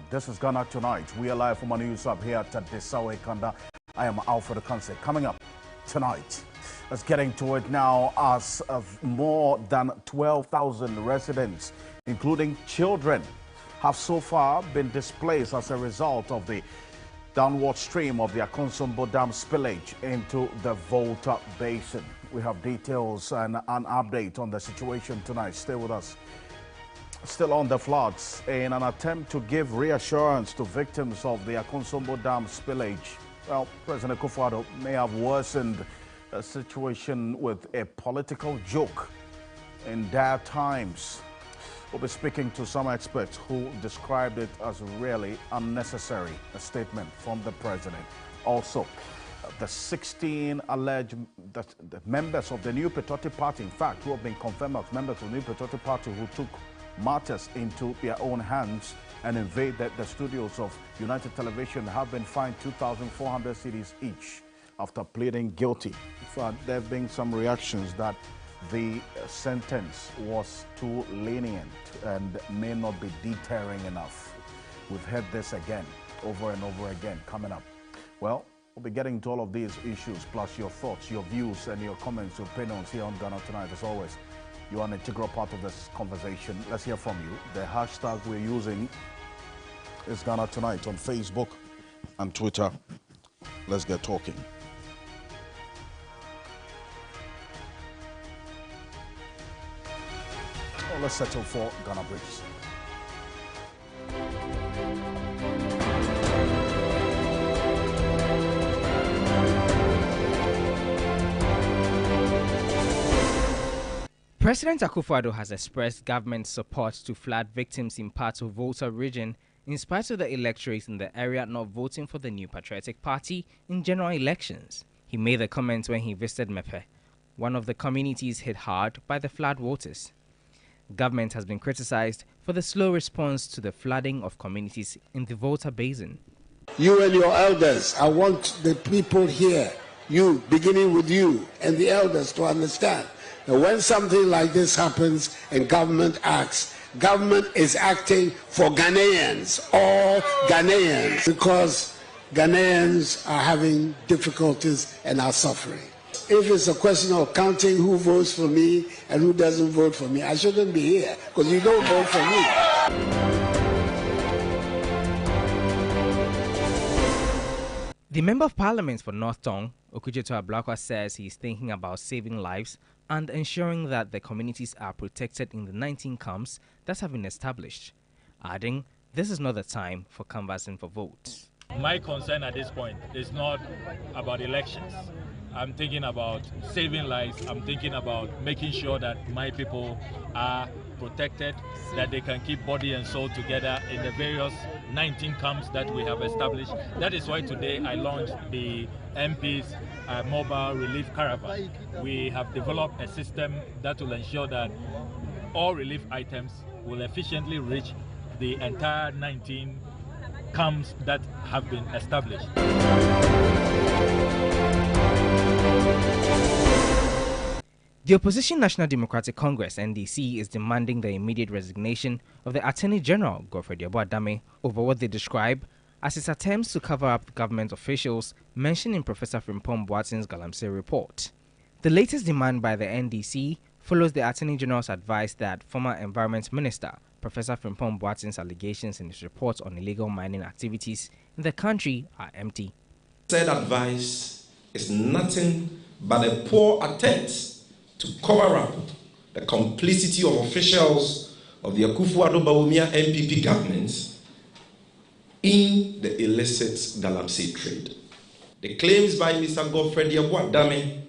This is Ghana Tonight. We are live from our news hub here at Desawe Kanda. I am Alfred Ocansey. Coming up tonight, let's get into it now. As of more than 12,000 residents, including children, have so far been displaced as a result of the downward stream of the Akonsombo Dam spillage into the Volta Basin. We have details and an update on the situation tonight. Stay with us. Still on the floods, in an attempt to give reassurance to victims of the Akonsombo Dam spillage, well, President Akufo-Addo may have worsened the situation with a political joke in dire times. We'll be speaking to some experts who described it as really unnecessary, a statement from the president. Also, the 16 alleged the members of the New Patriotic Party, in fact, who have been confirmed as members of the New Patriotic Party who took matters into their own hands and invaded the studios of United Television, have been fined 2,400 cedis each after pleading guilty. In fact, there have been some reactions that the sentence was too lenient and may not be deterring enough. We've heard this again, over and over again, coming up. Well, we'll be getting to all of these issues, plus your thoughts, your views, and your comments, your opinions here on Ghana Tonight. As always, you are an integral part of this conversation. Let's hear from you. The hashtag we're using is Ghana Tonight on Facebook and Twitter. Let's get talking. Oh, let's settle for Ghana Bridge. President Akufo-Addo has expressed government support to flood victims in parts of Volta region in spite of the electorate in the area not voting for the New Patriotic Party in general elections. He made the comments when he visited Mepe, one of the communities hit hard by the flood waters. Government has been criticized for the slow response to the flooding of communities in the Volta Basin. You and your elders, I want the people here, you, beginning with you and the elders, to understand that when something like this happens and government acts, government is acting for Ghanaians, all Ghanaians, because Ghanaians are having difficulties and are suffering. If it's a question of counting who votes for me and who doesn't vote for me, I shouldn't be here, because you don't vote for me. The Member of Parliament for North Tong, Okujeto Ablakwa, says he is thinking about saving lives and ensuring that the communities are protected in the 19 camps that have been established, adding, this is not the time for canvassing for votes. My concern at this point is not about elections. I'm thinking about saving lives. I'm thinking about making sure that my people are protected, that they can keep body and soul together in the various 19 camps that we have established. That is why today I launched the MP's mobile relief caravan. We have developed a system that will ensure that all relief items will efficiently reach the entire 19 camps that have been established. The Opposition National Democratic Congress (NDC) is demanding the immediate resignation of the Attorney General Alfred Ocansey over what they describe as his attempts to cover up government officials mentioned in Professor Frimpong Boateng's Galamsey report. The latest demand by the NDC follows the Attorney General's advice that former Environment Minister Professor Frimpong Boateng's allegations in his report on illegal mining activities in the country are empty. Said advice is nothing but a poor attempt to cover up the complicity of officials of the Akufo-Addo Bawumia NPP government in the illicit Galamsey trade. The claims by Mr. Godfrey Ocansey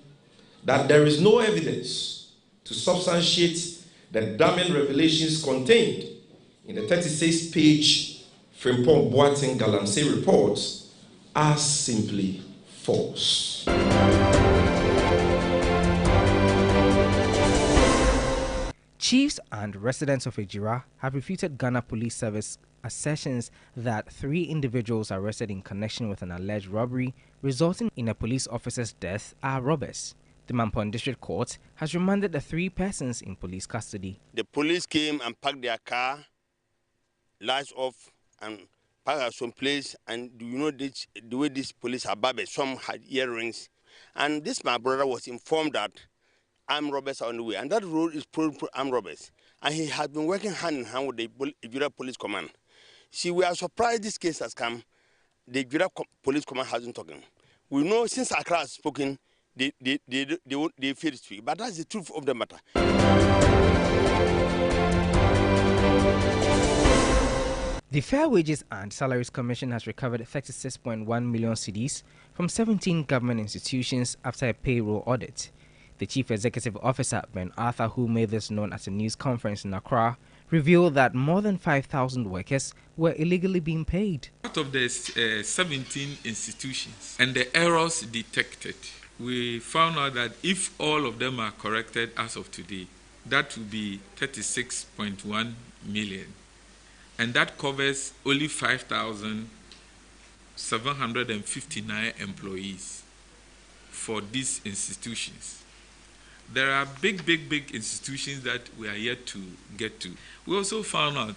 that there is no evidence to substantiate the damning revelations contained in the 36-page Frimpong Boateng Galamsey report are simply false. Chiefs and residents of Ejira have refuted Ghana Police Service assertions that 3 individuals arrested in connection with an alleged robbery resulting in a police officer's death are robbers. The Mampong District Court has remanded the 3 persons in police custody. The police came and parked their car, lights off, and park at some place, and do you know this, the way these police are barbed? Some had earrings, and this my brother was informed that armed robbers are on the way, and that road is prone to armed robbers, and he has been working hand in hand with the Ijura Police Command. See, we are surprised this case has come. The Ijura Police Command hasn't talking. We know since Accra has spoken, they fail to speak, but that's the truth of the matter. The Fair Wages and Salaries Commission has recovered 36.1 million cedis from 17 government institutions after a payroll audit. The Chief Executive Officer, Ben Arthur, who made this known at a news conference in Accra, revealed that more than 5,000 workers were illegally being paid. Out of the 17 institutions and the errors detected, we found out that if all of them are corrected as of today, that will be 36.1 million. And that covers only 5,759 employees for these institutions. There are big institutions that we are yet to get to. We also found out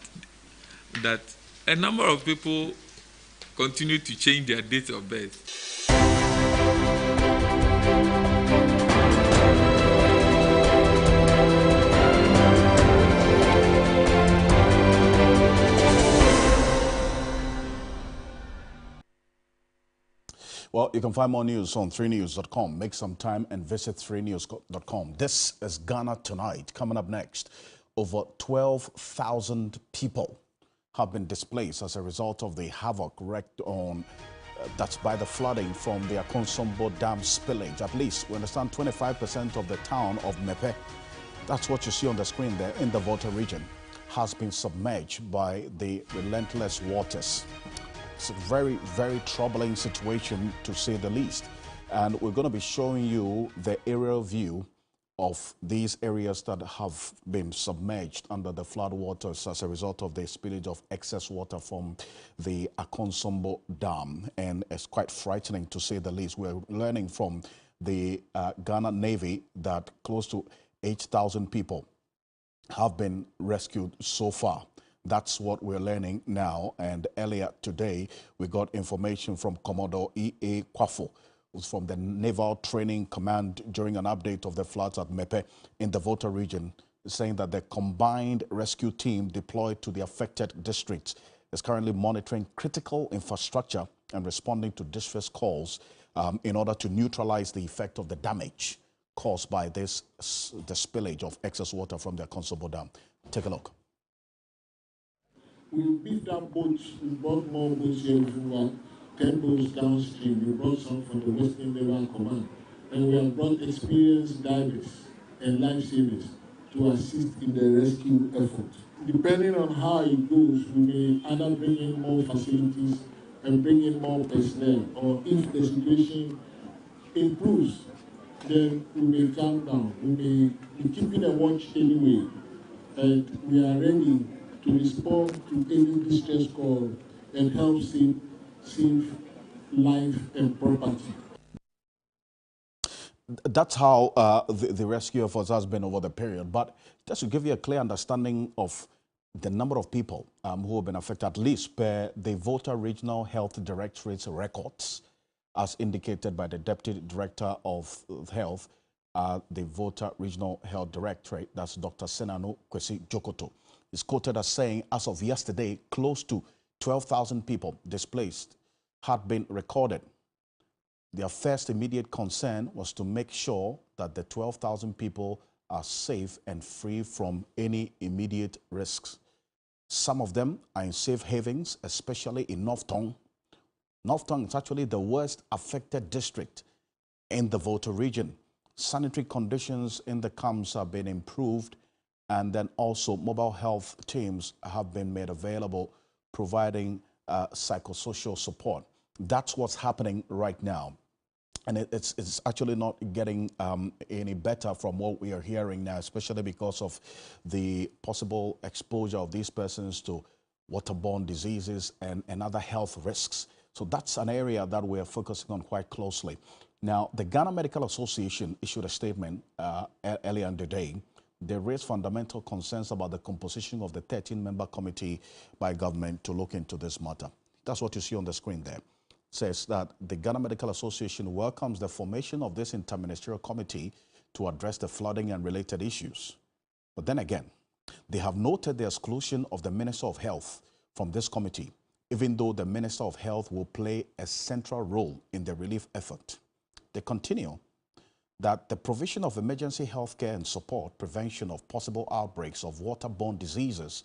that a number of people continue to change their date of birth. Well, you can find more news on 3news.com. Make some time and visit 3news.com. This is Ghana Tonight. Coming up next, over 12,000 people have been displaced as a result of the havoc wreaked on, that's by the flooding from the Akonsombo Dam spillage. At least, we understand 25% of the town of Mepe, that's what you see on the screen there in the Volta region, has been submerged by the relentless waters. It's a very, very troubling situation, to say the least. And we're going to be showing you the aerial view of these areas that have been submerged under the flood waters as a result of the spillage of excess water from the Akonsombo Dam. And it's quite frightening, to say the least. We're learning from the Ghana Navy that close to 8,000 people have been rescued so far. That's what we're learning now. And earlier today, we got information from Commodore E.A. Kwafo, who's from the Naval Training Command, during an update of the floods at Mepe in the Volta region, saying that the combined rescue team deployed to the affected districts is currently monitoring critical infrastructure and responding to distress calls in order to neutralize the effect of the damage caused by the spillage of excess water from the Akonsombo Dam. Take a look. We beefed up boats, we brought more boats here, we were 10 boats downstream, we brought some from the Western Naval Command, and we have brought experienced divers and lifesavers to assist in the rescue effort. Depending on how it goes, we may either bring in more facilities and bring in more personnel, or if the situation improves, then we may calm down. We may be keeping a watch anyway, and we are ready to respond to any distress call and help save life and property. That's how the rescue efforts has been over the period. But just to give you a clear understanding of the number of people who have been affected, at least per the Volta Regional Health Directorate's records, as indicated by the Deputy Director of Health, the Volta Regional Health Directorate, that's Dr. Senano Kwesi Jokoto, is quoted as saying, as of yesterday, close to 12,000 people displaced had been recorded. Their first immediate concern was to make sure that the 12,000 people are safe and free from any immediate risks. Some of them are in safe havens, especially in North Tongue. North Tongue is actually the worst affected district in the Volta region. Sanitary conditions in the camps have been improved, and then also mobile health teams have been made available, providing psychosocial support. That's what's happening right now. And it's actually not getting any better from what we are hearing now, especially because of the possible exposure of these persons to waterborne diseases and other health risks. So that's an area that we're focusing on quite closely. Now, the Ghana Medical Association issued a statement earlier in the day. They raised fundamental concerns about the composition of the 13-member committee by government to look into this matter. That's what you see on the screen there. Says that the Ghana Medical Association welcomes the formation of this interministerial committee to address the flooding and related issues. But then again, they have noted the exclusion of the Minister of Health from this committee, even though the Minister of Health will play a central role in the relief effort. They continue that the provision of emergency health care and support, prevention of possible outbreaks of waterborne diseases,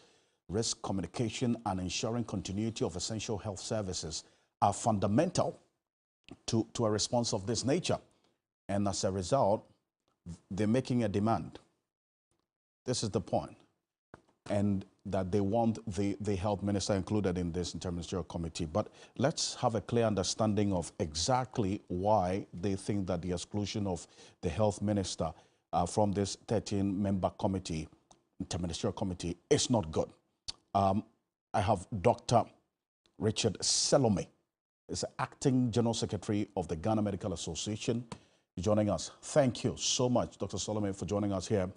risk communication, and ensuring continuity of essential health services are fundamental to a response of this nature. And as a result, they're making a demand. This is the point. And that they want the health minister included in this interministerial committee. But let's have a clear understanding of exactly why they think that the exclusion of the health minister from this 13-member committee, interministerial committee, is not good. I have Dr. Richard Salome, is the acting general secretary of the Ghana Medical Association, joining us. Thank you so much, Dr. Salome, for joining us here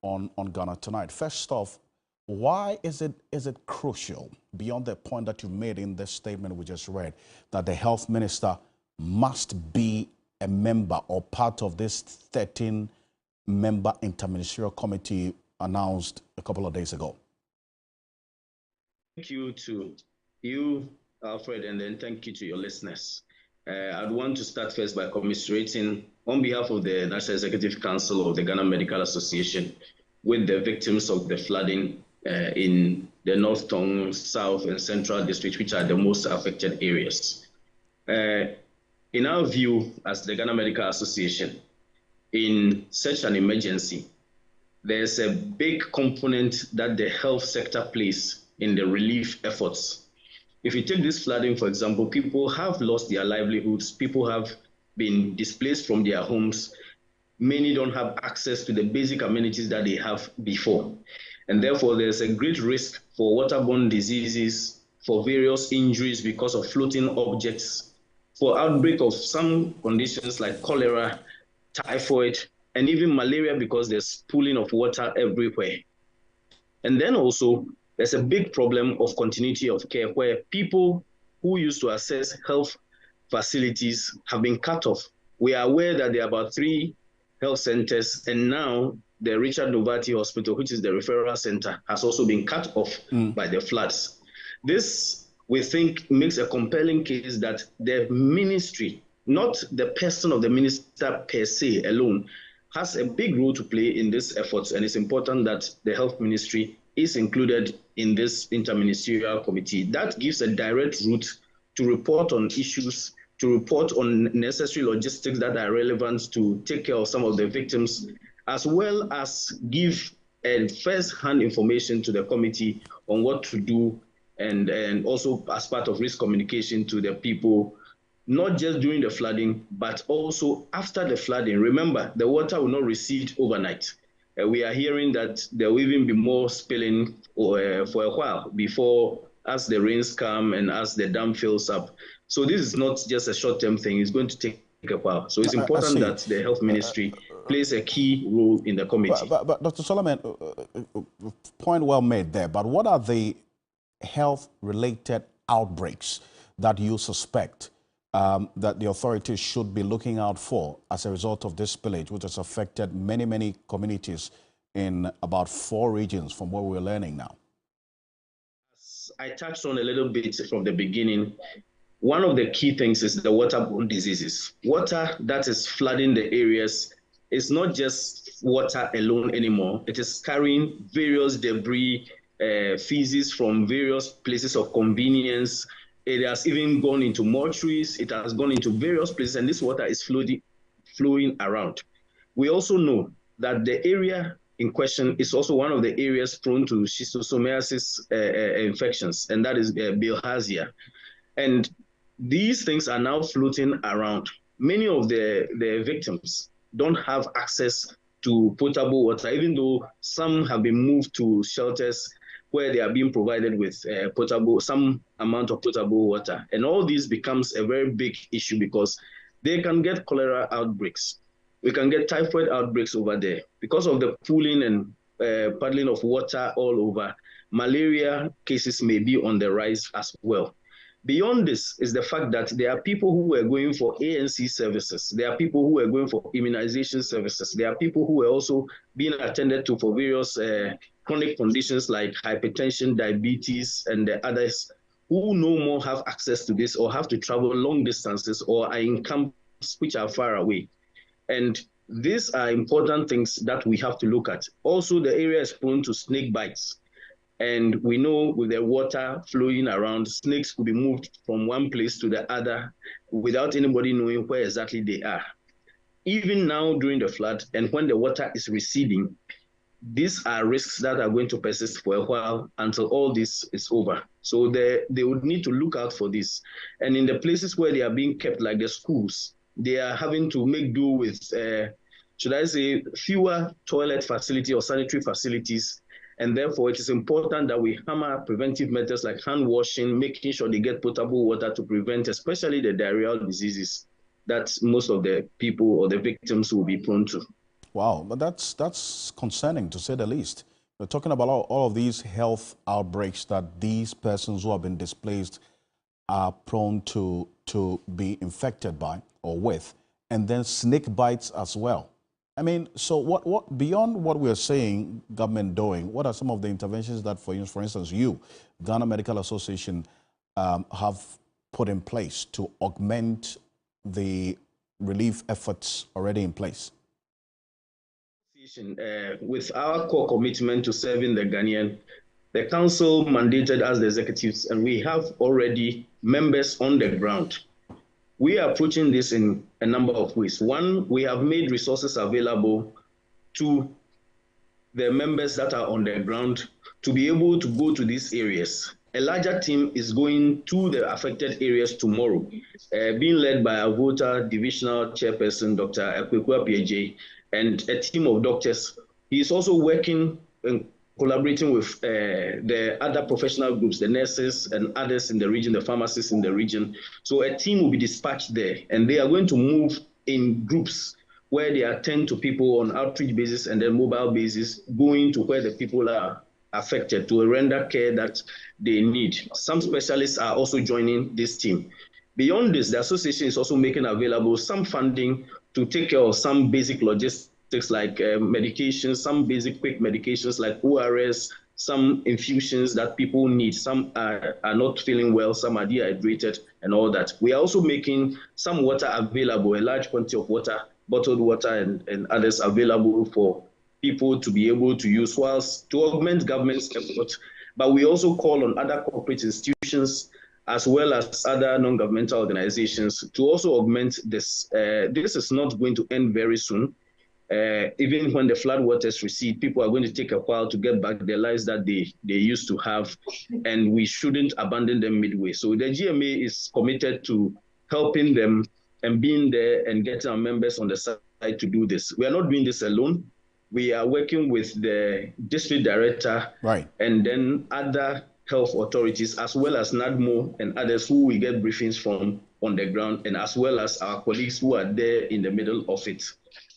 on Ghana Tonight. First off, why is it crucial, beyond the point that you made in this statement we just read, that the health minister must be a member or part of this 13-member interministerial committee announced a couple of days ago? Thank you to you, Alfred, and then thank you to your listeners. I'd want to start first by commiserating on behalf of the National Executive Council of the Ghana Medical Association with the victims of the flooding in the North Tongue, South, and Central District, which are the most affected areas. In our view, as the Ghana Medical Association, in such an emergency, there's a big component that the health sector plays in the relief efforts. If you take this flooding, for example, people have lost their livelihoods, people have been displaced from their homes, many don't have access to the basic amenities that they have before. And therefore, there's a great risk for waterborne diseases, for various injuries because of floating objects, for outbreak of some conditions like cholera, typhoid, and even malaria because there's pooling of water everywhere. And then also, there's a big problem of continuity of care where people who used to access health facilities have been cut off. We are aware that there are about 3 health centers, and now the Richard Novati Hospital, which is the referral center, has also been cut off by the floods. This, we think, makes a compelling case that the ministry, not the person of the minister per se alone, has a big role to play in these efforts, and it's important that the health ministry is included in this interministerial committee. That gives a direct route to report on issues, to report on necessary logistics that are relevant to take care of some of the victims, as well as give first-hand information to the committee on what to do, and also as part of risk communication to the people, not just during the flooding, but also after the flooding. Remember, the water will not recede overnight. We are hearing that there will even be more spilling for a while before, as the rains come and as the dam fills up. So this is not just a short-term thing. It's going to take a while. So it's important that the health ministry plays a key role in the committee. But Dr. Solomon, point well made there. But what are the health-related outbreaks that you suspect that the authorities should be looking out for as a result of this spillage, which has affected many, many communities in about 4 regions from what we're learning now? As I touched on a little bit from the beginning, one of the key things is the waterborne diseases. Water that is flooding the areas is not just water alone anymore. It is carrying various debris, feces from various places of convenience. It has even gone into mortuaries. It has gone into various places, and this water is flowing around. We also know that the area in question is also one of the areas prone to schistosomiasis infections, and that is bilharzia. And these things are now floating around. Many of the victims don't have access to potable water, even though some have been moved to shelters where they are being provided with some amount of potable water. And all this becomes a very big issue because they can get cholera outbreaks. We can get typhoid outbreaks over there. Because of the pooling and puddling of water all over, malaria cases may be on the rise as well. Beyond this is the fact that there are people who are going for ANC services. There are people who are going for immunization services. There are people who are also being attended to for various chronic conditions like hypertension, diabetes, and the others who no more have access to this or have to travel long distances or are in camps which are far away. And these are important things that we have to look at. Also, the area is prone to snake bites. And we know with the water flowing around, snakes could be moved from one place to the other without anybody knowing where exactly they are. Even now during the flood and when the water is receding, these are risks that are going to persist for a while until all this is over. So they would need to look out for this. And in the places where they are being kept, like the schools, they are having to make do with, should I say, fewer toilet facilities or sanitary facilities. And therefore, it is important that we hammer preventive methods like hand washing, making sure they get potable water to prevent especially the diarrheal diseases that most of the people or the victims will be prone to. Wow, but that's concerning to say the least. We're talking about all of these health outbreaks that these persons who have been displaced are prone to be infected by or with, and then snake bites as well. I mean, so what beyond what we're saying, government doing, what are some of the interventions that, for instance, you, Ghana Medical Association, have put in place to augment the relief efforts already in place? With our core commitment to serving the Ghanaian, the council mandated us, the executives, and we have already members on the ground. We are approaching this in a number of ways. One, we have made resources available to the members that are on the ground to be able to go to these areas. A larger team is going to the affected areas tomorrow, being led by our Volta Divisional Chairperson, Dr. Ekwekwa PJ, and a team of doctors. He is also working and collaborating with the other professional groups, the nurses and others in the region, the pharmacists in the region. So a team will be dispatched there, and they are going to move in groups where they attend to people on outreach basis and then mobile basis, going to where the people are affected to render care that they need. Some specialists are also joining this team. Beyond this, the association is also making available some funding to take care of some basic logistics like medications, some basic quick medications like ORS, some infusions that people need. Some are not feeling well, some are dehydrated and all that. We are also making some water available, a large quantity of water, bottled water and others available for people to be able to use whilst to augment government's effort. But we also call on other corporate institutions as well as other non-governmental organizations to also augment this. This is not going to end very soon. Even when the flood waters recede, people are going to take a while to get back their lives that they used to have, and we shouldn't abandon them midway. So the GMA is committed to helping them and being there and getting our members on the side to do this. We are not doing this alone. We are working with the district director, right, and then other health authorities, as well as NADMO and others who we get briefings from on the ground, and as well as our colleagues who are there in the middle of it.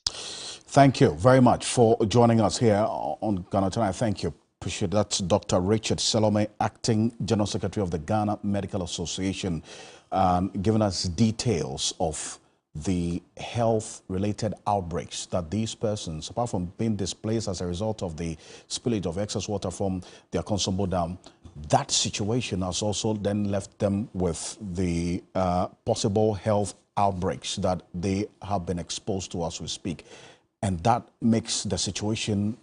Thank you very much for joining us here on Ghana Tonight. Thank you. Appreciate that. That's Dr. Richard Salome, Acting General Secretary of the Ghana Medical Association, giving us details of the health-related outbreaks that these persons, apart from being displaced as a result of the spillage of excess water from their Konsombo Dam, that situation has also then left them with the possible health outbreaks that they have been exposed to as we speak. And that makes the situation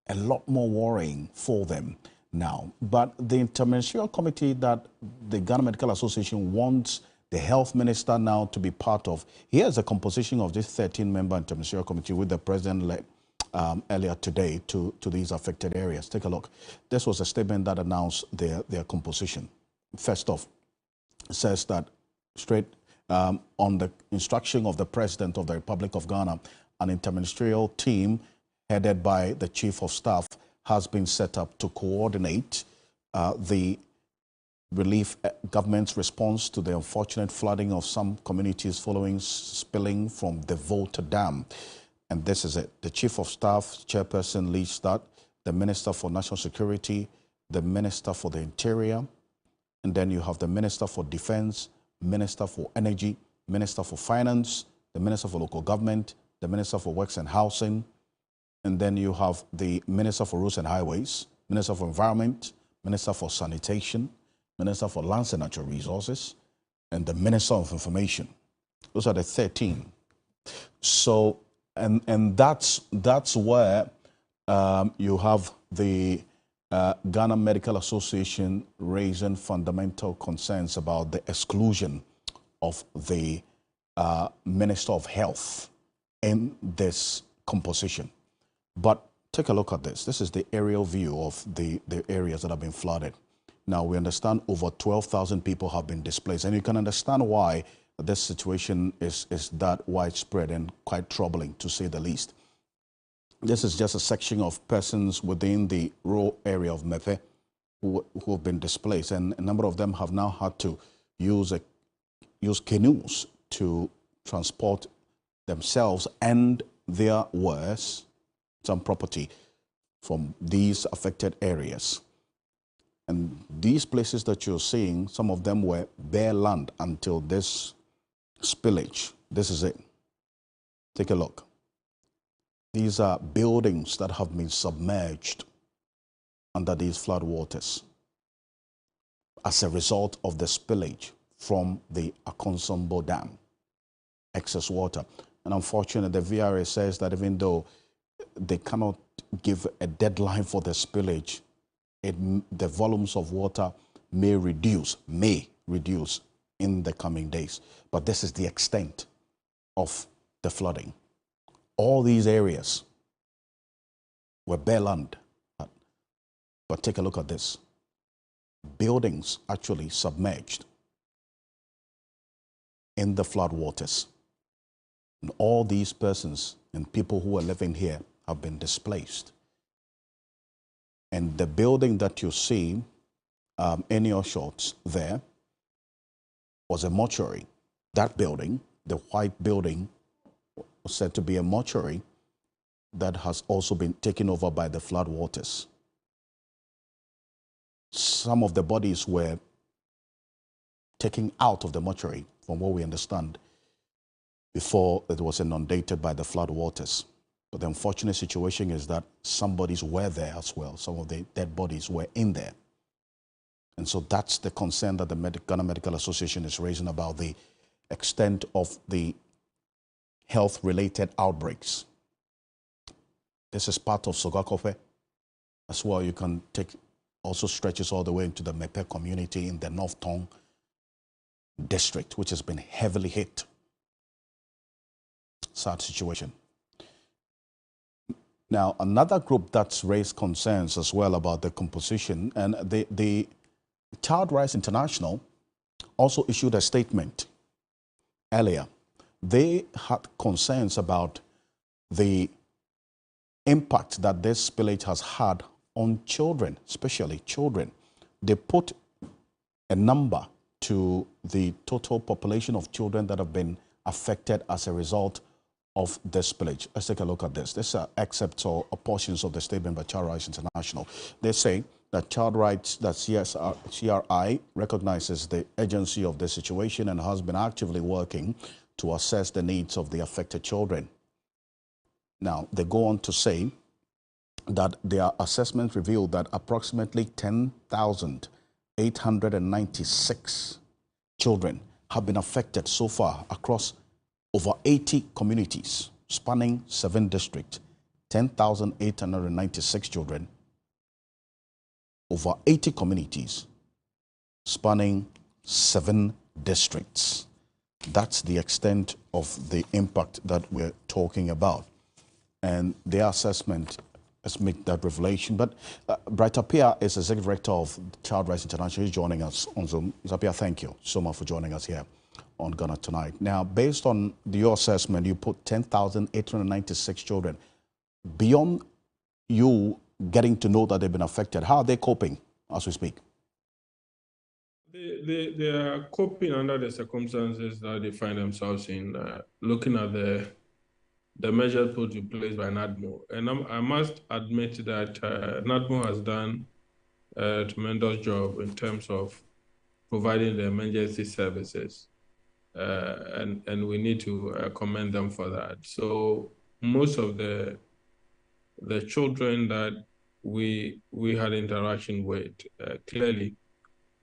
a lot more worrying for them now. But the interministerial committee that the Ghana Medical Association wants the health minister now to be part of, here's the composition of this 13-member interministerial committee with the president led earlier today to these affected areas. Take a look. This was a statement that announced their composition. First off, it says that straight on the instruction of the President of the Republic of Ghana, an interministerial team headed by the Chief of Staff has been set up to coordinate the relief government's response to the unfortunate flooding of some communities following spilling from the Volta Dam. And this is it. The Chief of Staff, Chairperson leads that, the Minister for National Security, the Minister for the Interior, And then you have the Minister for Defense, Minister for Energy, Minister for Finance, the Minister for Local Government, the Minister for Works and Housing, and then you have the Minister for Roads and Highways, Minister for Environment, Minister for Sanitation, Minister for Lands and Natural Resources, and the Minister of Information. Those are the 13. So, and that's where you have the Ghana Medical Association raising fundamental concerns about the exclusion of the Minister of Health in this composition. But take a look at this. This is the aerial view of the areas that have been flooded. Now, we understand over 12,000 people have been displaced, and you can understand why this situation is that widespread and quite troubling, to say the least. This is just a section of persons within the rural area of Mepe who have been displaced, and a number of them have now had to use canoes to transport themselves and their wares, some property, from these affected areas. And these places that you're seeing, some of them were bare land until this spillage. This is it. Take a look. These are buildings that have been submerged under these flood waters as a result of the spillage from the Akonsombo Dam, excess water. And unfortunately, the VRA says that even though they cannot give a deadline for the spillage, the volumes of water may reduce in the coming days. But this is the extent of the flooding. All these areas were bare land. But take a look at this. Buildings actually submerged in the flood waters. And all these persons and people who are living here have been displaced. And the building that you see in your shots there was a mortuary. That building, the white building, was said to be a mortuary that has also been taken over by the flood waters. Some of the bodies were taken out of the mortuary, from what we understand, before it was inundated by the flood waters. But the unfortunate situation is that some bodies were there as well. Some of the dead bodies were in there. And so that's the concern that the Ghana Medical Association is raising about the extent of the health-related outbreaks. This is part of Sogakofe as well. You can take also stretches all the way into the Mepe community in the North Tong district, which has been heavily hit. Sad situation. Now, another group that's raised concerns as well about the composition, and the Child Rights International also issued a statement earlier. They had concerns about the impact that this spillage has had on children, especially children. They put a number to the total population of children that have been affected as a result of the spillage. Let's take a look at this. These are excerpts or portions of the statement by Child Rights International. They say that Child Rights, that CRI recognizes the urgency of the situation and has been actively working to assess the needs of the affected children. Now, they go on to say that their assessment revealed that approximately 10,896 children have been affected so far across over 80 communities spanning 7 districts. 10,896 children, over 80 communities spanning 7 districts. That's the extent of the impact that we're talking about. And their assessment has made that revelation. But Bright Apia is Executive Director of Child Rights International. He's joining us on Zoom. Apia, thank you so much for joining us here on Ghana Tonight. Now, based on your assessment, you put 10,896 children. Beyond you getting to know that they've been affected, how are they coping as we speak? They are coping under the circumstances that they find themselves in, looking at the measures put in place by NADMO. And I must admit that NADMO has done a tremendous job in terms of providing the emergency services. And we need to commend them for that. So most of the children that we had interaction with, clearly,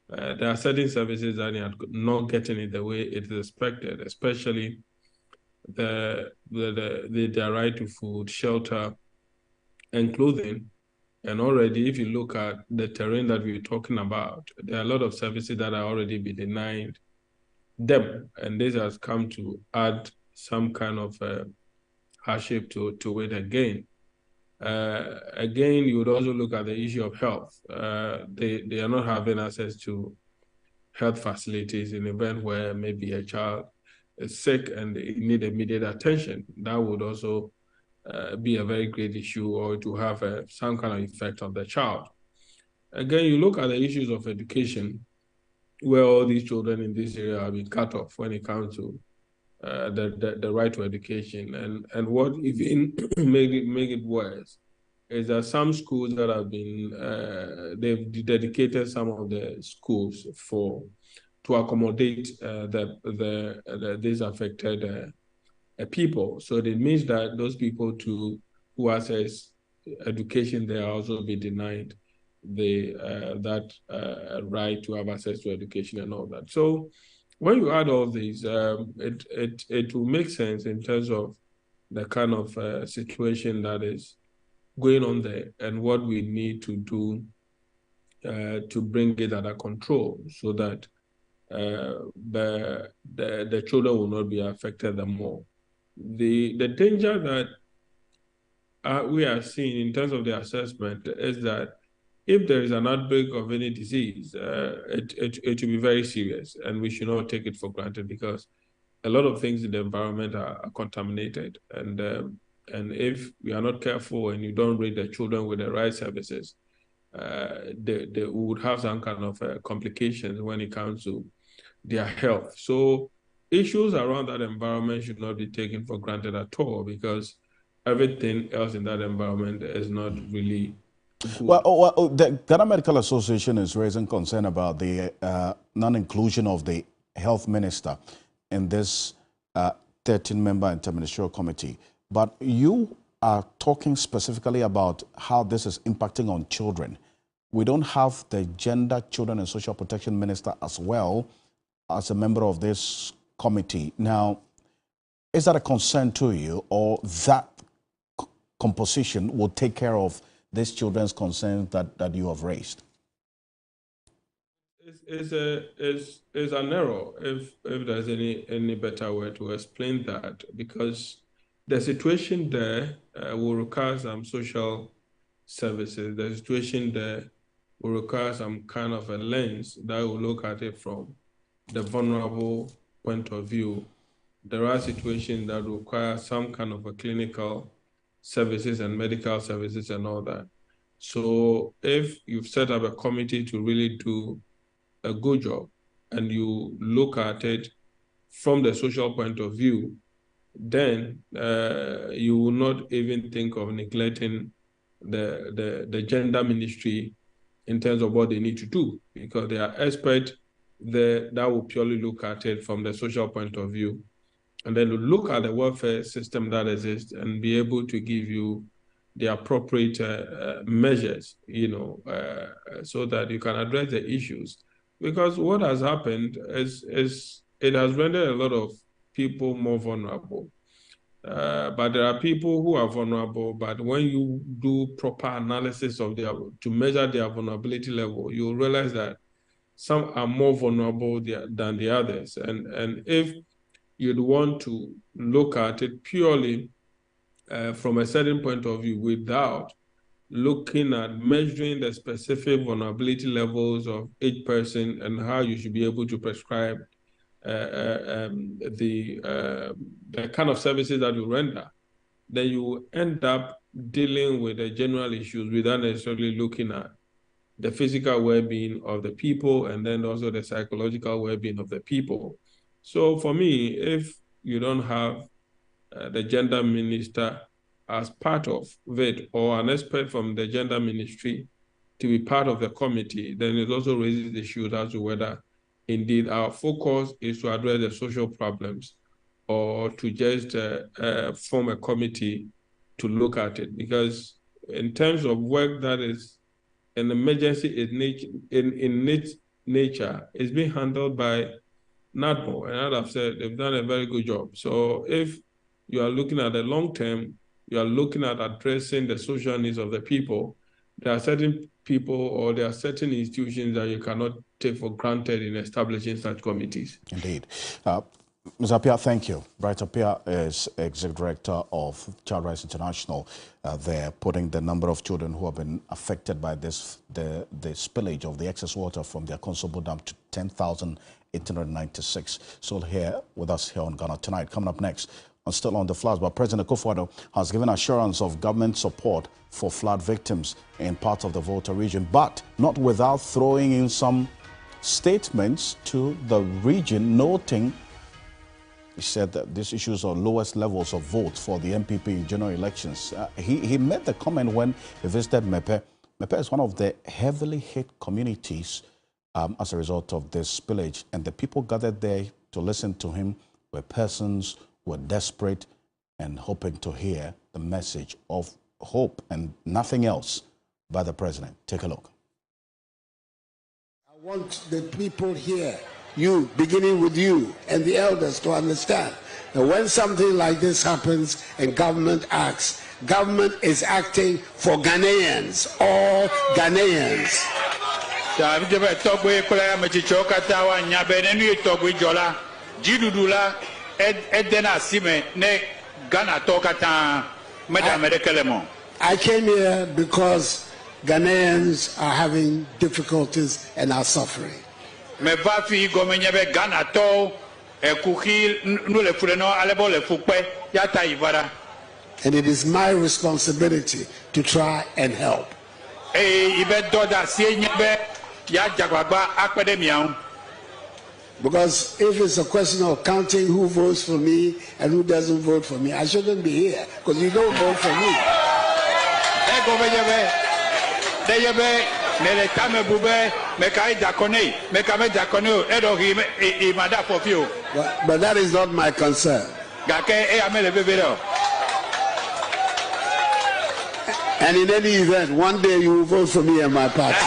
there are certain services that are not getting it the way it is expected, especially their right to food, shelter, and clothing. And already, if you look at the terrain that we're talking about, there are a lot of services that are already been denied them, and this has come to add some kind of hardship to it again. Again, you would also look at the issue of health. They are not having access to health facilities in the event where maybe a child is sick and they need immediate attention. That would also be a very great issue, or to have some kind of effect on the child. Again, you look at the issues of education, where all these children in this area have been cut off when it comes to the right to education. And what even make it worse is that some schools that have been, they've dedicated some of the schools to accommodate these affected people. So it means that those people who access education, they are also be denied that right to have access to education and all that. So when you add all these, it will make sense in terms of the kind of situation that is going on there and what we need to do to bring it under control, so that the children will not be affected the more. The danger that we are seeing in terms of the assessment is that if there is an outbreak of any disease, it will be very serious, and we should not take it for granted, because a lot of things in the environment are contaminated. And if we are not careful and you don't reach the children with the right services, they would have some kind of complications when it comes to their health. So issues around that environment should not be taken for granted at all, because everything else in that environment is not really good. Well, the Ghana Medical Association is raising concern about the non-inclusion of the health minister in this 13-member interministerial committee. But you are talking specifically about how this is impacting on children. We don't have the Gender, Children and Social Protection Minister as well as a member of this committee. Now, is that a concern to you, or that composition will take care of these children's concerns that you have raised? It's an error, if there's any better way to explain that, because the situation there will require some social services. The situation there will require some kind of a lens that will look at it from the vulnerable point of view. There are situations that require some kind of a clinical services and medical services and all that. So if you've set up a committee to really do a good job, and you look at it from the social point of view, then you will not even think of neglecting the gender ministry in terms of what they need to do, because they are experts that will purely look at it from the social point of view, and then look at the welfare system that exists and be able to give you the appropriate measures, so that you can address the issues. Because what has happened is it has rendered a lot of people more vulnerable. But there are people who are vulnerable, but when you do proper analysis of to measure their vulnerability level, you'll realize that some are more vulnerable than the others. And if you'd want to look at it purely from a certain point of view, without looking at measuring the specific vulnerability levels of each person and how you should be able to prescribe the kind of services that you render, then you end up dealing with the general issues without necessarily looking at the physical well-being of the people and then also the psychological well-being of the people. So for me, if you don't have the gender minister as part of it, or an expert from the gender ministry to be part of the committee, then it also raises the issue as to whether indeed our focus is to address the social problems or to just form a committee to look at it. Because in terms of work that is an emergency in nature, is being handled by NADMO. And as I've said, they've done a very good job. So if you are looking at the long term, you are looking at addressing the social needs of the people, there are certain people or there are certain institutions that you cannot take for granted in establishing such committees. Indeed. Ms. Apia, thank you. Bright Apia is Executive Director of Child Rights International. They're putting the number of children who have been affected by this, the spillage of the excess water from their Consobo Dam to 10,896. So here with us here on Ghana Tonight. Coming up next, still on the floods, but President Akufo-Addo has given assurance of government support for flood victims in parts of the Volta region, but not without throwing in some statements to the region, noting he said that these issues are lowest levels of votes for the MPP general elections. He made the comment when he visited Mepe. Mepe is one of the heavily hit communities as a result of this spillage, and the people gathered there to listen to him were persons who were desperate and hoping to hear the message of hope and nothing else by the president. Take a look. I want the people here, you, beginning with you and the elders, to understand that when something like this happens and government acts, government is acting for Ghanaians, all Ghanaians. I came here because Ghanaians are having difficulties and are suffering. And it is my responsibility to try and help. Because if it's a question of counting who votes for me and who doesn't vote for me, I shouldn't be here, because you don't vote for me. But that is not my concern. And in any event, one day you will vote for me and my party.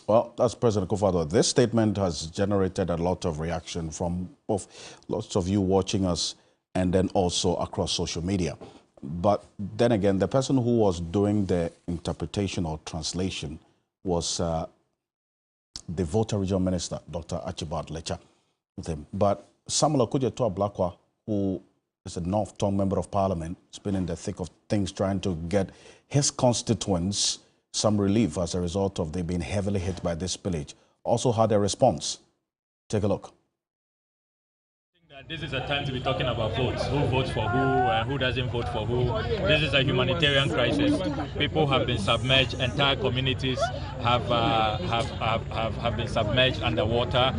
Well, that's President Akufo-Addo. This statement has generated a lot of reaction from both lots of you watching us and then also across social media. But then again, the person who was doing the interpretation or translation was the Volta Regional Minister, Dr. Archibald Lecha. But Samuel Okudzeto Ablakwa, who is a North Tongue Member of Parliament, has been in the thick of things trying to get his constituents some relief as a result of they being heavily hit by this spillage, also had a response. Take a look. This is a time to be talking about votes. Who votes for who doesn't vote for who. This is a humanitarian crisis. People have been submerged. Entire communities have been submerged underwater.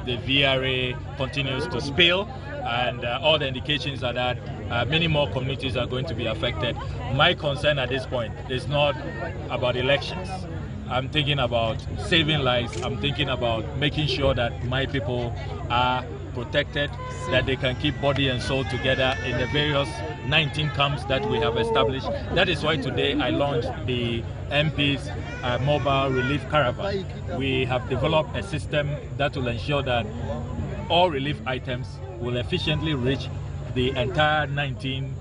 The VRA continues to spill, and all the indications are that many more communities are going to be affected. My concern at this point is not about elections. I'm thinking about saving lives. I'm thinking about making sure that my people are protected, that they can keep body and soul together in the various 19 camps that we have established. That is why today I launched the MP's mobile relief caravan. We have developed a system that will ensure that all relief items will efficiently reach the entire 19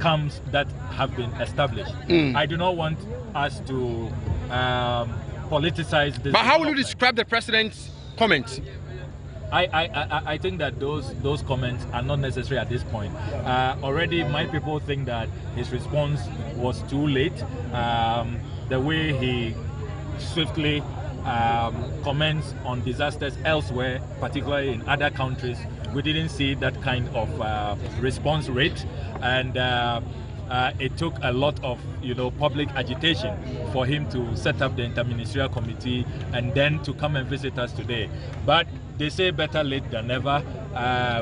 camps that have been established. I do not want us to politicize this. But how will you describe the president's comments? I think that those comments are not necessary at this point. Already my people think that his response was too late. The way he swiftly comments on disasters elsewhere, particularly in other countries, we didn't see that kind of response rate, and it took a lot of public agitation for him to set up the interministerial committee and then to come and visit us today. But they say better late than never.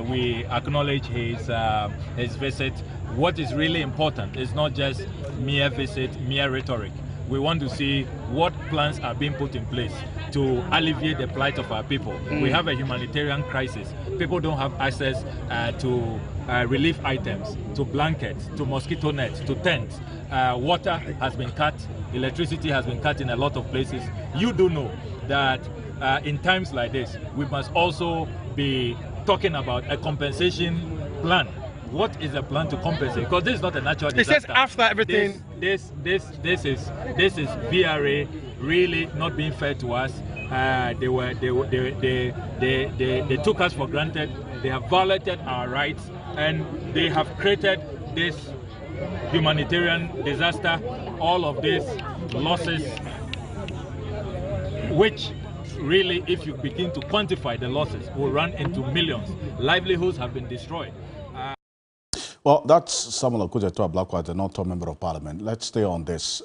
We acknowledge his visit. What is really important is not just mere visit, mere rhetoric. we want to see what plans are being put in place to alleviate the plight of our people. We have a humanitarian crisis. People don't have access to relief items, to blankets, to mosquito nets, to tents. Water has been cut, electricity has been cut in a lot of places. You do know that in times like this, we must also be talking about a compensation plan. What is the plan to compensate? Because this is not a natural disaster. It says after everything. This is VRA really not being fair to us. They took us for granted. They have violated our rights, and they have created this humanitarian disaster. All of these losses, which really, if you begin to quantify the losses, will run into millions. Livelihoods have been destroyed. Well, that's Samuel Okujetua Blackwhite, a non-term member of parliament. Let's stay on this.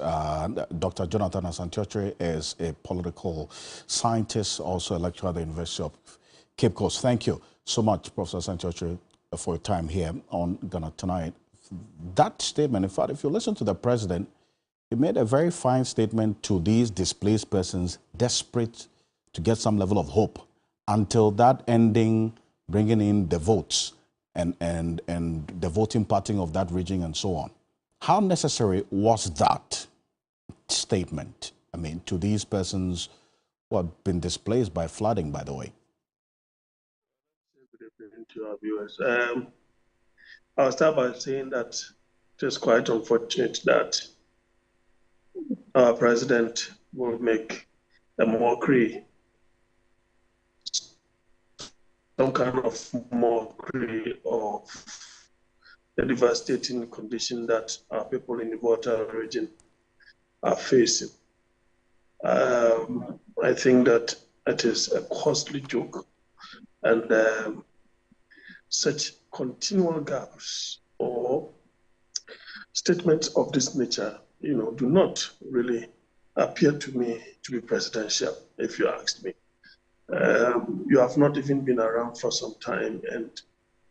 Dr. Jonathan Asantiotre is a political scientist, also a lecturer at the University of Cape Coast. Thank you so much, Professor Asantiotre, for your time here on Ghana Tonight. That statement, in fact, if you listen to the president, he made a very fine statement to these displaced persons desperate to get some level of hope until that ending, bringing in the votes and the voting pattern of that region and so on. How necessary was that statement, I mean, to these persons who have been displaced by flooding, by the way? To our viewers. I'll start by saying that it is quite unfortunate that our president will make a mockery, some kind of mockery of the devastating condition that our people in the Volta region are facing. I think that it is a costly joke, and such continual gaps or statements of this nature, do not really appear to me to be presidential, if you ask me. You have not even been around for some time, and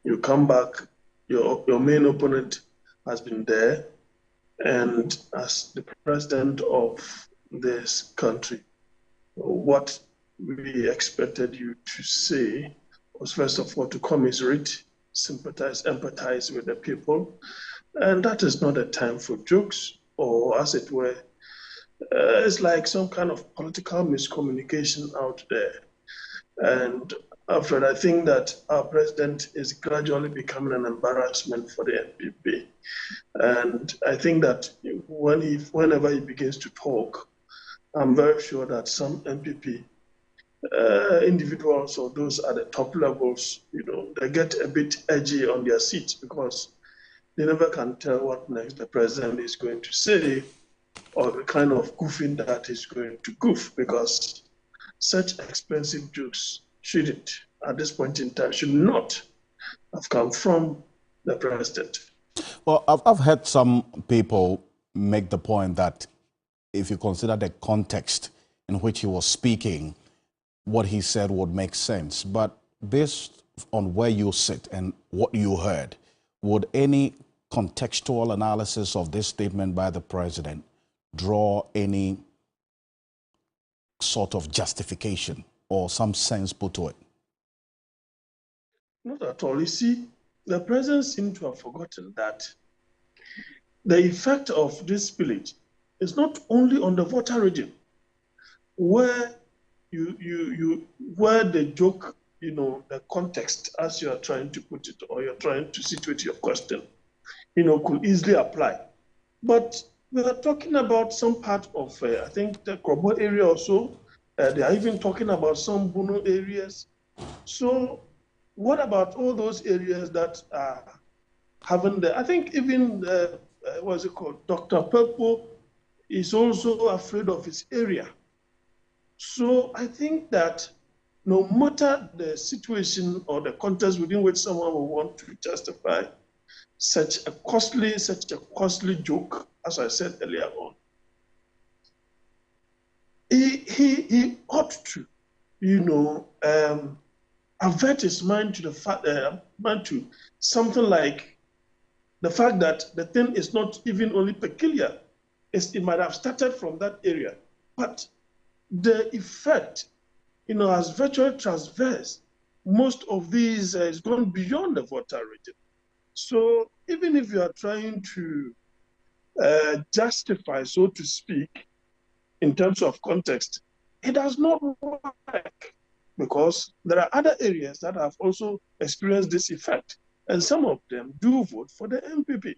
you come back, your main opponent has been there, and as the president of this country, what we expected you to say was, first of all, to commiserate, sympathize, empathize with the people. And that is not a time for jokes, or as it were, it's like some kind of political miscommunication out there. And Alfred, I think that our president is gradually becoming an embarrassment for the NPP. And I think that whenever he begins to talk, I'm very sure that some NPP individuals or those at the top levels, they get a bit edgy on their seats because they never can tell what next the president is going to say or the kind of goofing that he's going to goof, because such expensive jokes at this point in time, should not have come from the president. Well, I've heard some people make the point that if you consider the context in which he was speaking, what he said would make sense. But based on where you sit and what you heard, would any contextual analysis of this statement by the president draw any sort of justification or some sense put to it? Not at all. You see, the president seemed to have forgotten that the effect of this spillage is not only on the Volta region, where where the joke, the context, as you are trying to put it, or you're trying to situate your question, could easily apply. But we are talking about some part of, I think, the Krobo area also. They are even talking about some Bono areas. So what about all those areas that are having I think even, what's it called, Dr. Purple is also afraid of his area. So I think that no matter the situation or the context within which someone will want to justify such a costly joke, as I said earlier on, he ought to, avert his mind to the fact, to something like the fact that the thing is not even only peculiar it might have started from that area, but the effect, has virtually transversed most of these, has gone beyond the Volta region. So even if you are trying to justify, so to speak, in terms of context, it does not work, because there are other areas that have also experienced this effect, and some of them do vote for the MPP.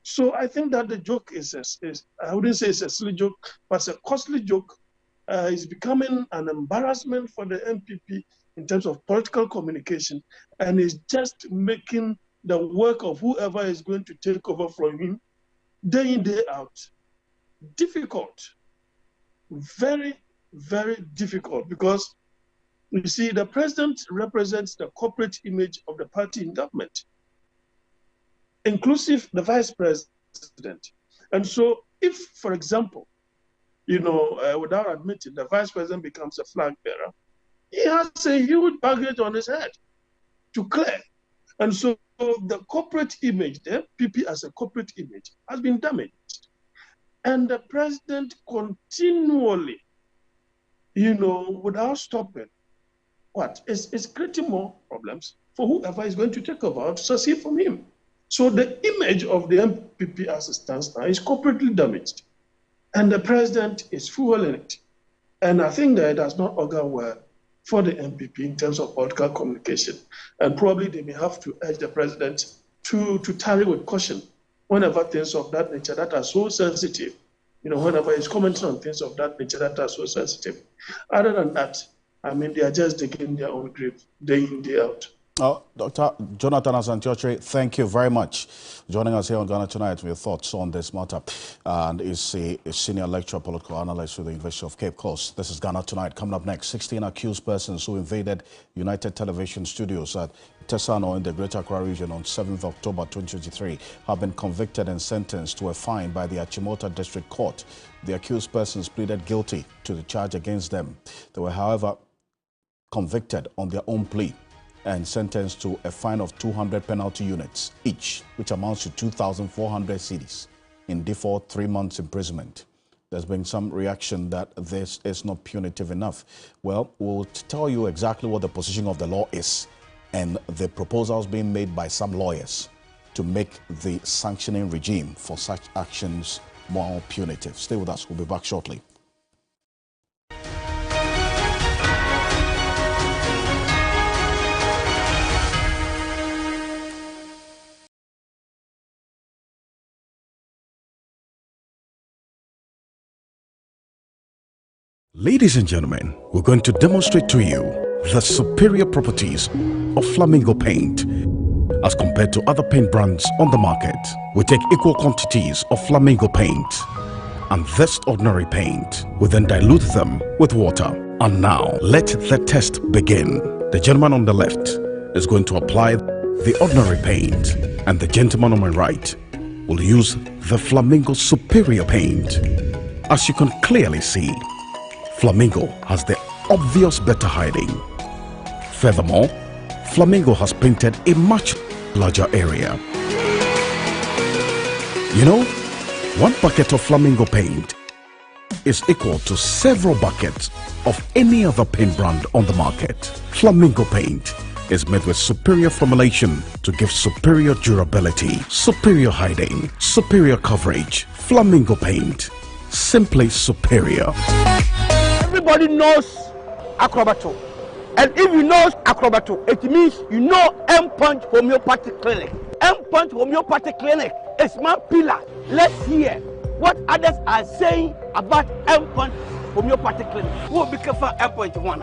So I think that the joke is I wouldn't say it's a silly joke, but it's a costly joke. It's becoming an embarrassment for the MPP in terms of political communication, and it's just making the work of whoever is going to take over from him day in, day out difficult. Very, very difficult, because you see, the president represents the corporate image of the party in government, inclusive the vice president. And so if, for example, without admitting, the vice president becomes a flag bearer, he has a huge baggage on his head to clear. And so the corporate image, the MPP as a corporate image, has been damaged. And the president continually, without stopping, is creating more problems for whoever is going to take over to succeed from him. So the image of the MPP as it stands now is corporately damaged, and the president is fueling it. And I think that it does not augur well for the MPP in terms of political communication. And probably they may have to urge the president to tarry with caution whenever things of that nature that are so sensitive, whenever he's commenting on things of that nature that are so sensitive. Other than that, they are just digging their own grave day in, day out. Dr. Jonathan Asantiotre, thank you very much for joining us here on Ghana Tonight with your thoughts on this matter. And is a senior lecturer, political analyst with the University of Cape Coast. This is Ghana Tonight. Coming up next, 16 accused persons who invaded United Television studios at Tesano in the Greater Accra region on 7th October 2023 have been convicted and sentenced to a fine by the Achimota District Court. The accused persons pleaded guilty to the charge against them. They were, however, convicted on their own plea and sentenced to a fine of 200 penalty units each, which amounts to 2,400 cedis, in default 3 months imprisonment. There's been some reaction that this is not punitive enough. Well, we'll tell you exactly what the position of the law is and the proposals being made by some lawyers to make the sanctioning regime for such actions more punitive. Stay with us. We'll be back shortly. Ladies and gentlemen, we're going to demonstrate to you the superior properties of Flamingo paint as compared to other paint brands on the market. We take equal quantities of Flamingo paint and this ordinary paint. We then dilute them with water. And now, let the test begin. The gentleman on the left is going to apply the ordinary paint, and the gentleman on my right will use the Flamingo superior paint. As you can clearly see, Flamingo has the obvious better hiding. Furthermore, Flamingo has painted a much larger area. You know, 1 bucket of Flamingo paint is equal to several buckets of any other paint brand on the market. Flamingo paint is made with superior formulation to give superior durability, superior hiding, superior coverage. Flamingo paint, simply superior. Everybody knows Acrobato, and if you know Acrobato, it means you know M-Punch Homeopathic Clinic. M-Punch Homeopathic Clinic is my pillar. Let's hear what others are saying about M-Punch Homeopathic Clinic. Who will be careful M-Punch one?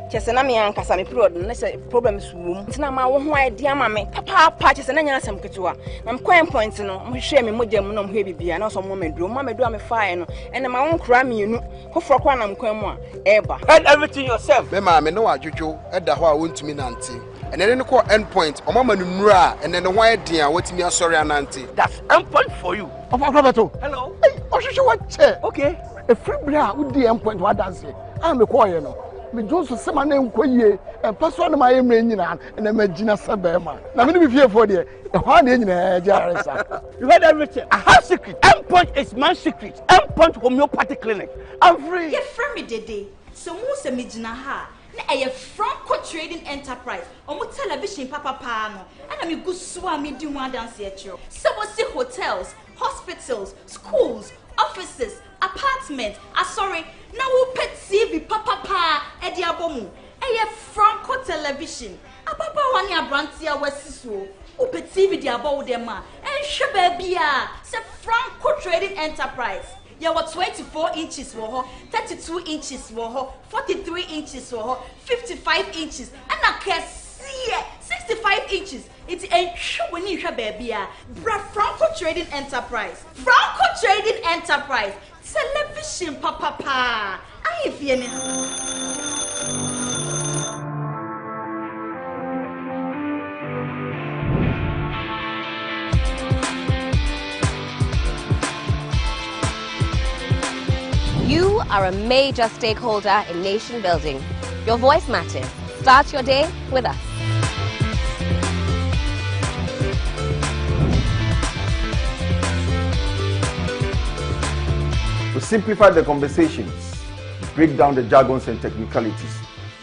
Chese na me ankasa me period na se problem suwum ntina ma wo ho idea ma me papa chese na nya asem ketewa na me coin point no mo hwe me mogam no mo hwe bibia na so mo meduro me fire no ene ma won kra me enu hofro kwa na mkwan mu a eba and everything yourself me ma me no adwodwo eda ho a wontumi nante ene ne ko end point o mama nuru a ene ne ho eden a watimi asori anante. That's end point for you. Of Acrobato. Hello. Hey, ohwehwe what che? Okay. A free bra wo di end point wa dance. Ah me call you no. me just say my name koye and pass one my name nyina and imagine sabema na me be fear for there e ho na nyina jaresa you heard everything. I have secret. M-Punch is my secret. M-Punch homeopathic clinic. I'm free. You friend me dede. So mo se me gina ha. Na e Franco Trading Enterprise. Omo television papa pa no. And me go so am di ho dance e chiro. So we see hotels, hospitals, schools, offices, apartments. Sorry. Now we pet TV papa pa e di abomu. E Franco Television. Ababa wani abrantia wesiso. Upe TV di abo dem a. En baby se Franco Trading Enterprise. You were 24 inches wo ho, 32 inches wo ho, 43 inches wo ho, 55 inches. And I can see 65 inches. It's a when you baby bra Franco Trading Enterprise. Franco Trading Enterprise. Television papa. I feel You are a major stakeholder in nation building. Your voice matters. Start your day with us. We simplify the conversations, break down the jargons and technicalities.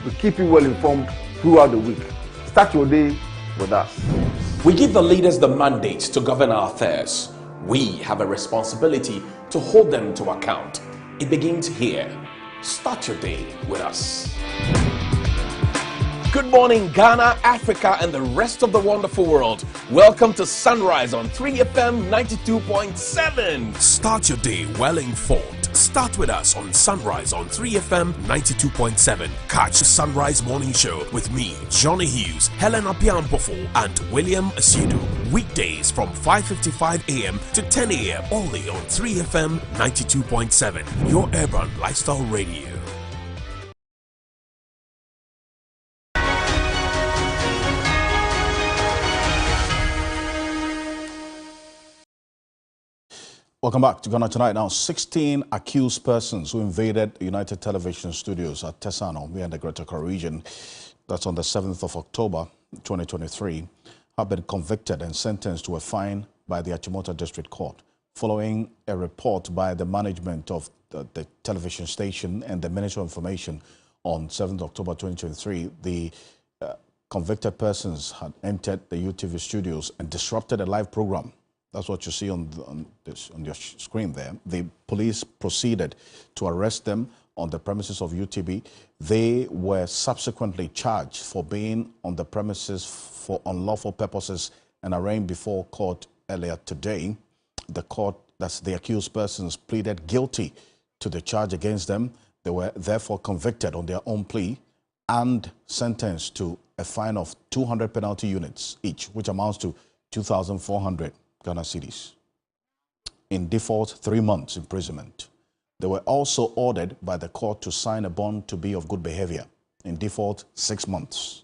We keep you well informed throughout the week. Start your day with us. We give the leaders the mandate to govern our affairs. We have a responsibility to hold them to account. It begins here. Start your day with us. Good morning, Ghana, Africa, and the rest of the wonderful world. Welcome to Sunrise on 3FM 92.7. Start your day well informed. Start with us on Sunrise on 3FM 92.7. Catch the Sunrise Morning Show with me, Johnny Hughes, Helen Apiampofo, and William Asiedu. Weekdays from 5:55 a.m. to 10 a.m. only on 3FM 92.7. Your urban lifestyle radio. Welcome back to Ghana Tonight. Now, 16 accused persons who invaded United Television Studios at Tesano, here in the Greater Accra region, that's on the 7th of October, 2023, have been convicted and sentenced to a fine by the Achimota District Court, following a report by the management of the television station and the Ministry of Information on 7th October 2023. The convicted persons had entered the UTV studios and disrupted a live program. That's what you see on your screen there. The police proceeded to arrest them on the premises of UTB. They were subsequently charged for being on the premises for unlawful purposes and arraigned before court earlier today. The court, that's the accused persons, pleaded guilty to the charge against them. They were therefore convicted on their own plea and sentenced to a fine of 200 penalty units each, which amounts to 2,400 Ghana cedis. In default, 3 months imprisonment. They were also ordered by the court to sign a bond to be of good behavior. In default, 6 months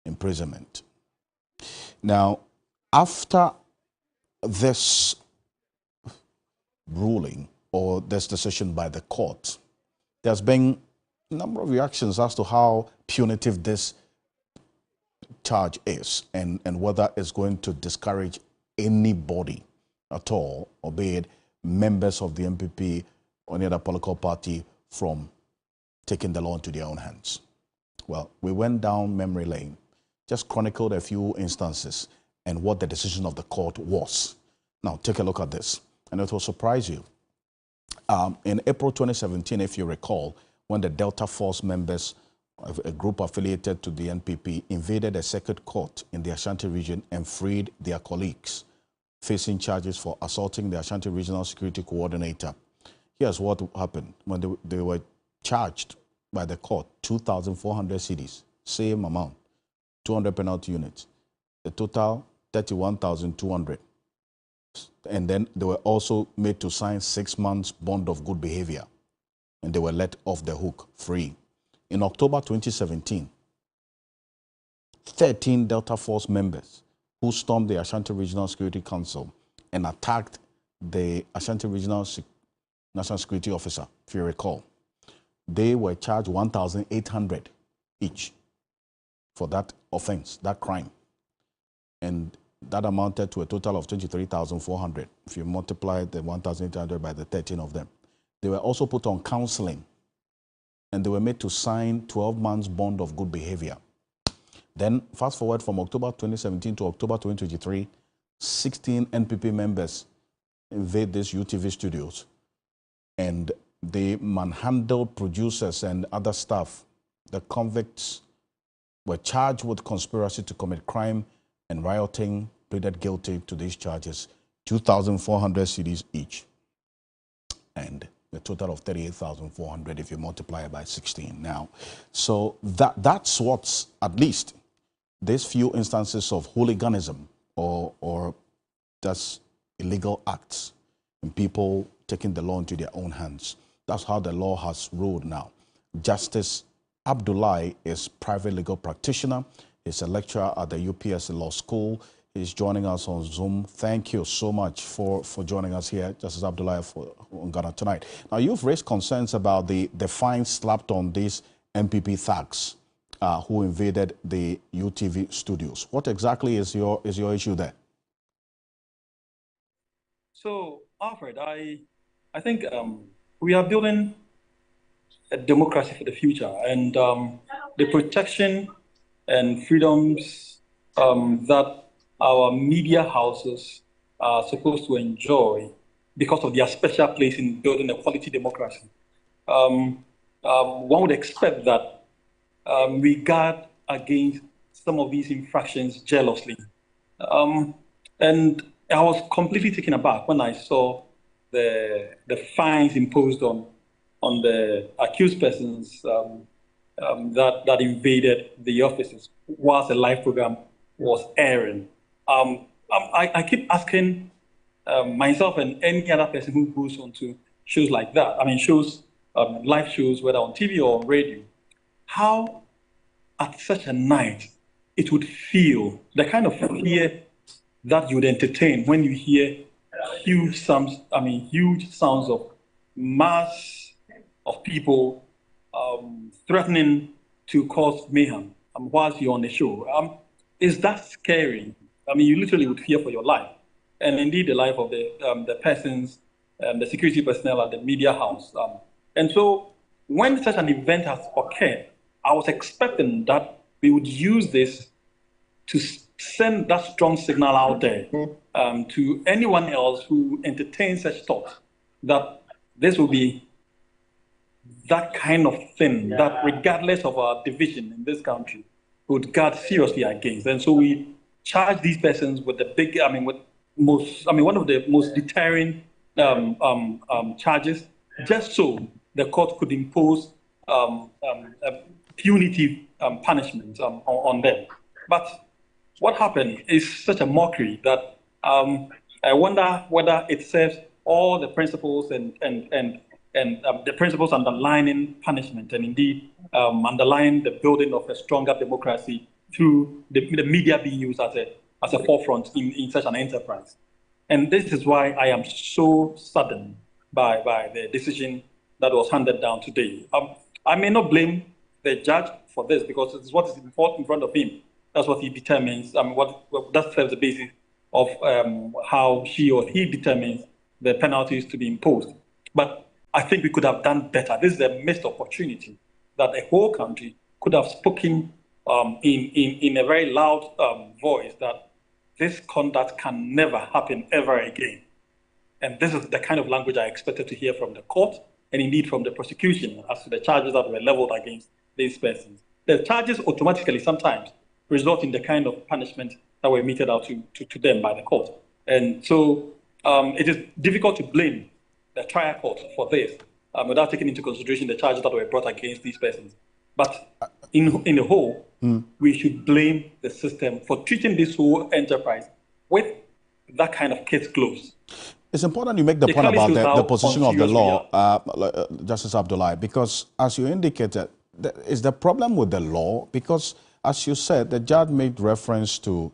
imprisonment. Now, after this ruling or this decision by the court, there's been a number of reactions as to how punitive this charge is and whether it's going to discourage anybody at all, albeit members of the MPP or any other political party, from taking the law into their own hands. Well, we went down memory lane, just chronicled a few instances and what the decision of the court was. Now, take a look at this, and it will surprise you. In April 2017, if you recall, when the Delta Force members, a group affiliated to the NPP, invaded a circuit court in the Ashanti region and freed their colleagues, facing charges for assaulting the Ashanti Regional Security Coordinator. Here's what happened when they were charged by the court: 2,400 cedis, same amount, 200 penalty units, the total 31,200. And then they were also made to sign 6 months bond of good behavior, and they were let off the hook free. In October 2017, 13 Delta Force members who stormed the Ashanti Regional Security Council and attacked the Ashanti Regional National Security Officer, if you recall, they were charged 1,800 each for that offense, that crime. And that amounted to a total of 23,400 if you multiply the 1,800 by the 13 of them. They were also put on counseling, and they were made to sign 12 months bond of good behavior. Then fast forward from October 2017 to October 2023, 16 NPP members invade these UTV studios, and they manhandled producers and other staff. The convicts were charged with conspiracy to commit crime and rioting, pleaded guilty to these charges, 2,400 cedis each, and a total of 38,400 if you multiply it by 16 now. So that's what's, at least, these few instances of hooliganism or just illegal acts and people taking the law into their own hands. That's how the law has ruled now. Justice Abdullahi is private legal practitioner. He's a lecturer at the UPS Law School. He's joining us on Zoom. Thank you so much for joining us here, Justice Abdullahi, on Ghana Tonight. Now, you've raised concerns about the fine slapped on these MPP thugs who invaded the UTV studios. What exactly is your issue there? So, Alfred, I think we are building a democracy for the future, and the protection and freedoms that our media houses are supposed to enjoy because of their special place in building a quality democracy. One would expect that we guard against some of these infractions jealously. And I was completely taken aback when I saw the fines imposed on the accused persons that invaded the offices whilst the live program was airing. I keep asking myself and any other person who goes on to shows like that, shows, live shows, whether on TV or on radio, how at such a night it would feel, the kind of fear that you would entertain when you hear huge sounds of mass of people threatening to cause mayhem whilst you're on the show. Is that scary? You literally would fear for your life, and indeed the life of the persons, the security personnel at the media house. And so when such an event has occurred, I was expecting that we would use this to send that strong signal out there to anyone else who entertains such thoughts, that this will be that kind of thing that, regardless of our division in this country, would guard seriously against. And so we charge these persons with one of the most deterring charges, just so the court could impose punitive punishment on them. But what happened is such a mockery that I wonder whether it serves all the principles and the principles underlining punishment, and indeed underlying the building of a stronger democracy through the media being used as a forefront in such an enterprise. And this is why I am so saddened by the decision that was handed down today. I may not blame the judge for this, because it's what is in front of him. That's what he determines. That serves the basis of how she or he determines the penalties to be imposed. But I think we could have done better. This is a missed opportunity that the whole country could have spoken in a very loud voice that this conduct can never happen ever again. And this is the kind of language I expected to hear from the court and indeed from the prosecution as to the charges that were leveled against these persons. The charges automatically sometimes result in the kind of punishment that were meted out to them by the court. And so it is difficult to blame the trial court for this without taking into consideration the charges that were brought against these persons. But in the whole, we should blame the system for treating this whole enterprise with that kind of kid's gloves. It's important you make the point about the position of the law, Justice Abdullahi, because as you indicated, is the problem with the law? Because as you said, the judge made reference to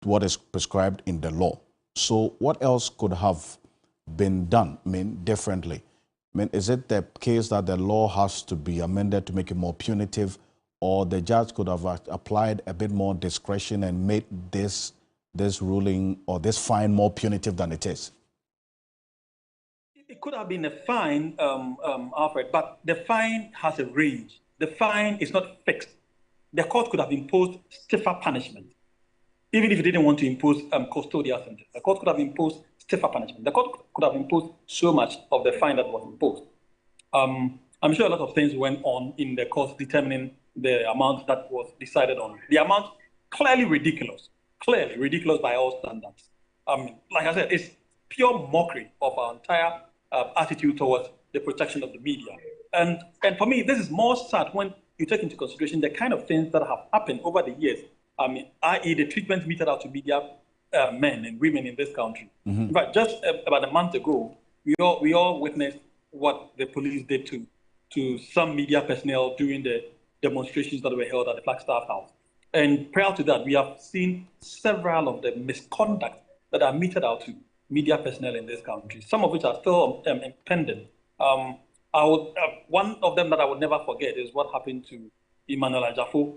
what is prescribed in the law. So what else could have been done, differently? I mean, is it the case that the law has to be amended to make it more punitive, or the judge could have applied a bit more discretion and made this ruling or this fine more punitive than it is? It could have been a fine, Alfred, but the fine has a range. The fine is not fixed. The court could have imposed stiffer punishment, even if it didn't want to impose custodial sentence. The court could have imposed stiffer punishment. The court could have imposed so much of the fine that was imposed. I'm sure a lot of things went on in the court determining the amount that was decided on. The amount, clearly ridiculous by all standards. Like I said, it's pure mockery of our entire attitude towards the protection of the media. And for me, this is more sad when you take into consideration the kind of things that have happened over the years, i.e. the treatment meted out to media men and women in this country. Mm-hmm. In fact, just about a month ago, we all witnessed what the police did to some media personnel during the demonstrations that were held at the Flagstaff House. And prior to that, we have seen several of the misconduct that are meted out to media personnel in this country, some of which are still pending. One of them that I would never forget is what happened to Emmanuel Ajafo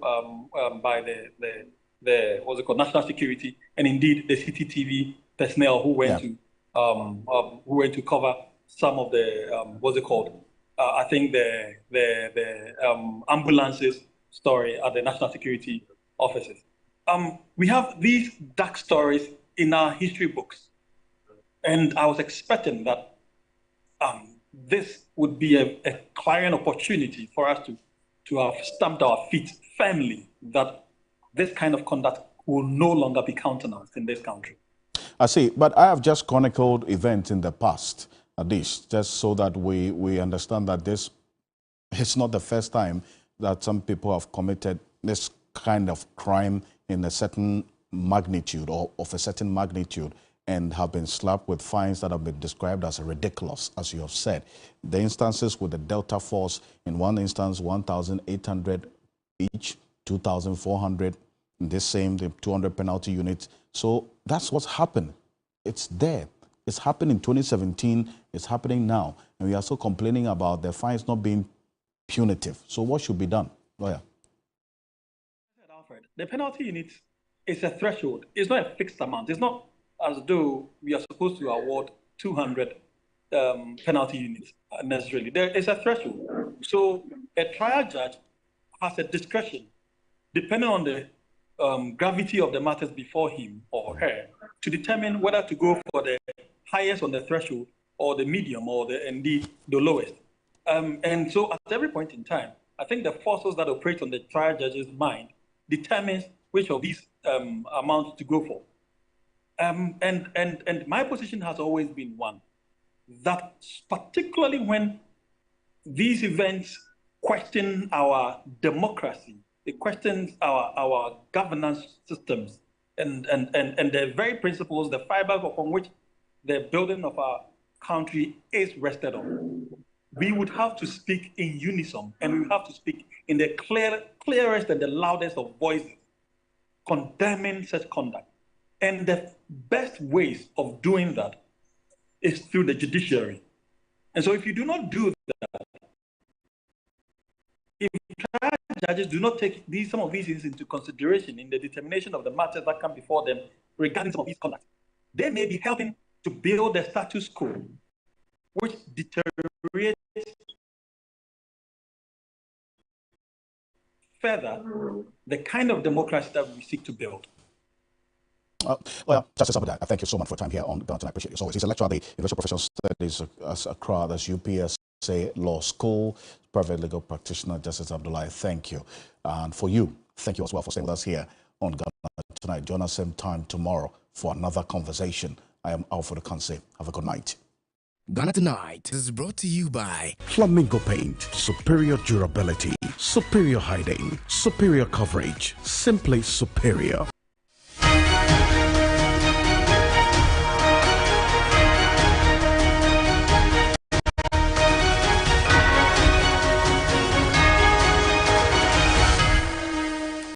by the what's it called, National Security, and indeed the CCTV personnel who went to cover some of the what's it called? I think the ambulances story at the National Security offices. We have these dark stories in our history books, and I was expecting that this would be a clarion opportunity for us to have stamped our feet firmly that this kind of conduct will no longer be countenanced in this country. I see, but I have just chronicled events in the past, at least, just so that we understand that this is not the first time that some people have committed this kind of crime in a certain magnitude or of a certain magnitude and have been slapped with fines that have been described as ridiculous, as you have said. The instances with the Delta Force, in one instance, 1,800 each, 2,400, in this same, the 200 penalty units. So that's what's happened. It's there. It's happened in 2017. It's happening now. And we are still complaining about the fines not being punitive. So what should be done? Lawyer. Alfred, the penalty unit is a threshold. It's not a fixed amount. It's not as though we are supposed to award 200 penalty units necessarily. There is a threshold. So a trial judge has a discretion, depending on the gravity of the matters before him or her, to determine whether to go for the highest on the threshold or the medium or indeed the lowest. And so at every point in time, I think the forces that operate on the trial judge's mind determines which of these amounts to go for. And my position has always been one, that particularly when these events question our democracy, it questions our governance systems and the very principles, the fibers upon which the building of our country is rested on. We would have to speak in unison, and we would have to speak in the clearest and the loudest of voices, condemning such conduct. And the best ways of doing that is through the judiciary. And so if you do not do that, if trial judges do not take some of these things into consideration in the determination of the matters that come before them regarding some of these conduct, they may be helping to build a status quo which deteriorates further the kind of democracy that we seek to build. Well, Justice Abada, I thank you so much for your time here on Ghana Tonight. I appreciate it. So he's a lecturer at the University of Professional Studies Accra, that's UPSA Law School, private legal practitioner. Justice Abdullah, thank you. And for you, thank you as well for staying with us here on Ghana Tonight. Join us same time tomorrow for another conversation. I am Alfred Ocansey. Have a good night. Ghana Tonight is brought to you by Flamingo Paint. Superior durability, superior hiding, superior coverage, simply superior.